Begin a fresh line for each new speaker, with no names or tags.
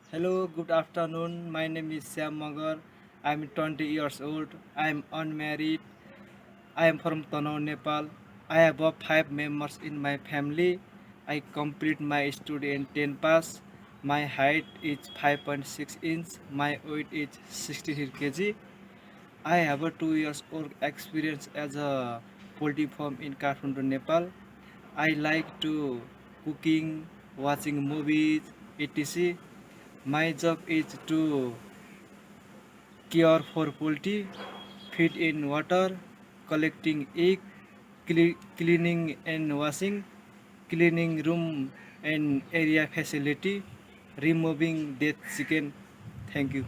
Hello, good afternoon. My name is Shyam Magar. I'm 20 years old. I'm unmarried. I am from Tanow, Nepal. I have 5 members in my family. I complete my study in 10 pass. My height is 5.6 inch. My weight is 63 kg. I have a 2 years old experience as a poultry farm in Kathmandu, Nepal. I like to cooking, watching movies, etc. My job is to care for poultry, feed in water, collecting egg, cleaning and washing, cleaning room and area facility, removing dead chicken. Thank you.